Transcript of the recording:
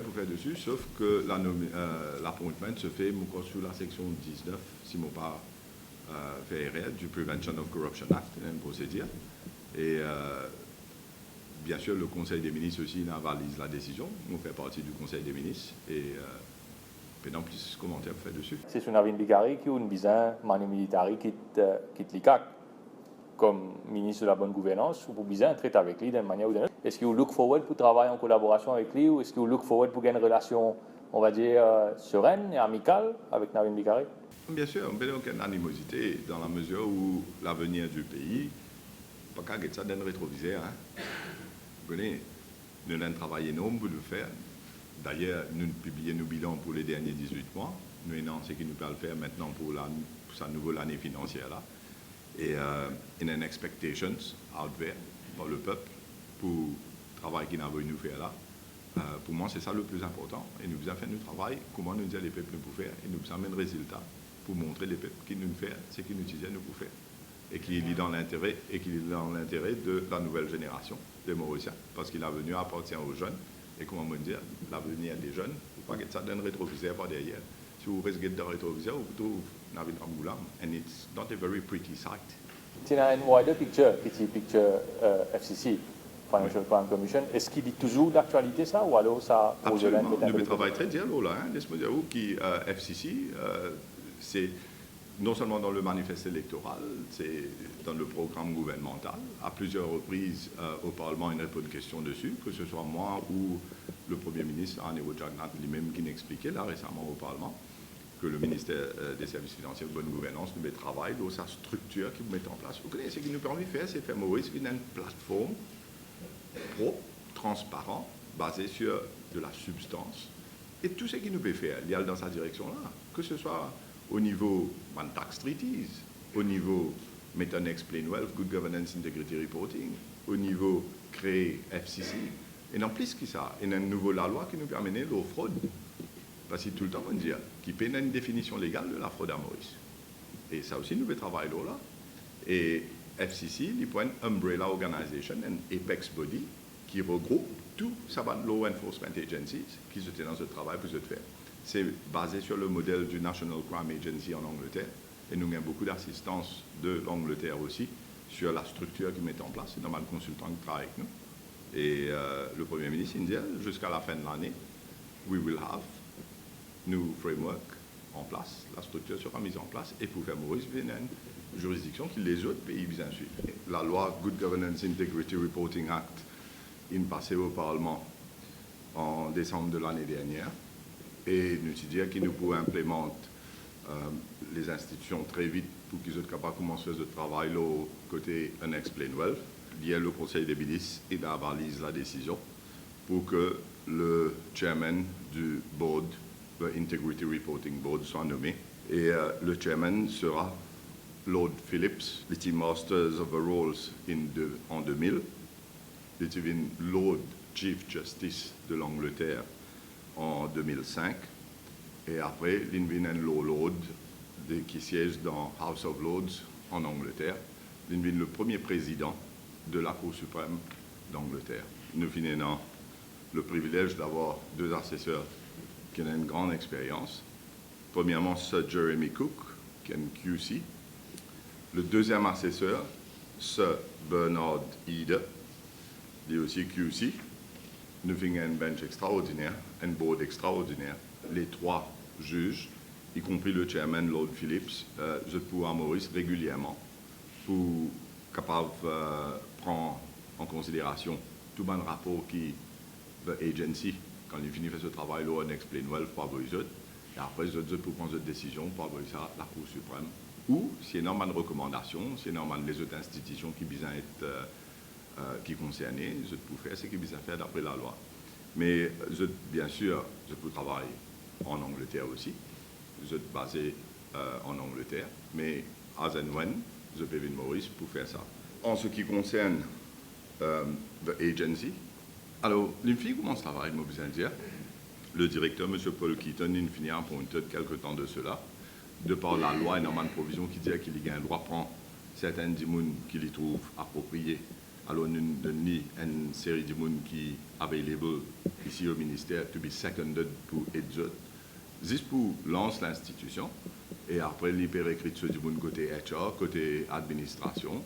faire pour faire dessus, sauf que l'appointment se fait sous la section 19, si mon pas fait erreur, du Prevention of Corruption Act, une procédure. Et bien sûr, le Conseil des ministres aussi avalise la décision. On fait partie du Conseil des ministres et maintenant, plus de commentaires pour faire dessus. C'est une Navin Bigari qui a une vision manu militari qui l'ICAC comme ministre de la bonne gouvernance ou pour bien traiter avec lui d'une manière ou d'une autre. Est-ce que vous look forward pour travailler en collaboration avec lui ou est-ce que vous look forward pour gagner une relation, on va dire, sereine et amicale avec Navin Bigari? Bien sûr, on n'a aucune animosité dans la mesure où l'avenir du pays, pas qu'à ça d'un rétroviseur. Vous connaissez, nous avons travaillé énorme pour le faire. D'ailleurs, nous publions nos bilans pour les derniers 18 mois. Nous avons ce qui nous peut le faire maintenant pour sa nouvelle année financière. Là. Et il y a une expectations out there par le peuple pour le travail qu'il a voulu nous faire là. Pour moi, c'est ça le plus important. Et nous avons fait notre travail, comment nous dire les peuples nous pour faire, et nous avons un résultat pour montrer les peuples qui nous fait ce qu'ils nous disaient nous pour faire. Et qu'il est dans l'intérêt de la nouvelle génération des Mauriciens, parce qu'il est venu appartient aux jeunes. Et comment me dire, l'avenir des jeunes, il ne faut pas que ça donne rétroviseur par derrière. Si vous regardez dans le rétroviseur, vous trouvez Navin Ramgoolam, and it's not a very pretty sight. C'est une wider picture, qui est picture FCC, Financial Crime Commission. Est-ce qu'il dit toujours d'actualité ça, ou alors ça... Absolument, nous travaillons très bien là. Laisse-moi dire qui FCC, c'est non seulement dans le manifeste électoral, c'est dans le programme gouvernemental. À plusieurs reprises, au Parlement, il n'y a pas de question dessus, que ce soit moi ou le Premier ministre, Anero Jagnat, lui-même, qui n'expliquait là récemment au Parlement que le ministère des Services financiers de bonne gouvernance nous met travail dans sa structure qui nous met en place. Vous connaissez ce qui nous permet de faire, c'est faire Maurice une plateforme propre, transparente, basée sur de la substance. Et tout ce qui nous peut faire, il y a dans sa direction-là, que ce soit au niveau tax treaties, au niveau Method Explain Wealth, Good Governance Integrity Reporting, au niveau créer FCC. Et en plus que ça, il y a une nouvelle loi qui nous permet de la fraude. Parce que tout le temps, on dit qu'il y a une définition légale de la fraude à Maurice. Et ça aussi, nous devons travailler là. Et FCC, il prend une umbrella organization, un apex body, qui regroupe tout ça law enforcement agencies qui se tiennent dans ce travail pour se faire. C'est basé sur le modèle du National Crime Agency en Angleterre. Et nous avons beaucoup d'assistance de l'Angleterre aussi sur la structure qu'ils mettent en place. C'est normal, le consultant qui travaille avec nous. Et le Premier ministre indien, jusqu'à la fin de l'année, we will have new framework en place. La structure sera mise en place. Et pour faire Maurice, il y a une juridiction qui les autres pays bien suivent. La loi Good Governance Integrity Reporting Act est passée au Parlement en décembre de l'année dernière. Et nous disons qu'il nous peut implémenter les institutions très vite pour qu'ils soient capables de commencer ce travail là au côté Unexplained Wealth. Il y a le Conseil des ministres et avalise la décision pour que le chairman du board, le Integrity Reporting Board, soit nommé. Et le chairman sera Lord Phillips, le Team Masters of the Rolls en 2000. Il est devenu Lord Chief Justice de l'Angleterre en 2005. Et après, l'Invin Lord qui siège dans House of Lords en Angleterre. L'Invin le premier président de la Cour suprême d'Angleterre. Nous finissons le privilège d'avoir deux assesseurs qui ont une grande expérience. Premièrement, Sir Jeremy Cook, qui est un QC. Le deuxième assesseur, Sir Bernard Eder, qui est aussi QC. Nous avons un bench extraordinaire, un board extraordinaire. Les trois juges, y compris le chairman Lord Phillips, je peux à Maurice régulièrement pour capable prendre en considération tout bon rapport qui l'agency, quand il finit de faire ce travail là, on explain well pour eux autres, et après les autres pour prendre cette décision pour avoir ça la Cour suprême. Ou si il y a une recommandation, si il y a les autres institutions qui besoin être qui concernées, je peux faire ce qu'ils besoin faire d'après la loi. Mais bien sûr, je peux travailler en Angleterre aussi. Je suis basé en Angleterre, mais as and when, je peux venir Maurice pour faire ça. En ce qui concerne l'agency, alors, l'INFI commence à travailler, je besoin de dire. Le directeur, M. Paul Keaton, il finit un point de quelques temps de cela, de par la loi et normalement provision qui dit qu'il y a un droit de prendre certaines dimoun qu'il y trouve appropriées alors nous avons une série de monde qui available ici au ministère to be seconded pour être juste pour lancer l'institution et après, il peut écrire du monde côté HR, côté administration.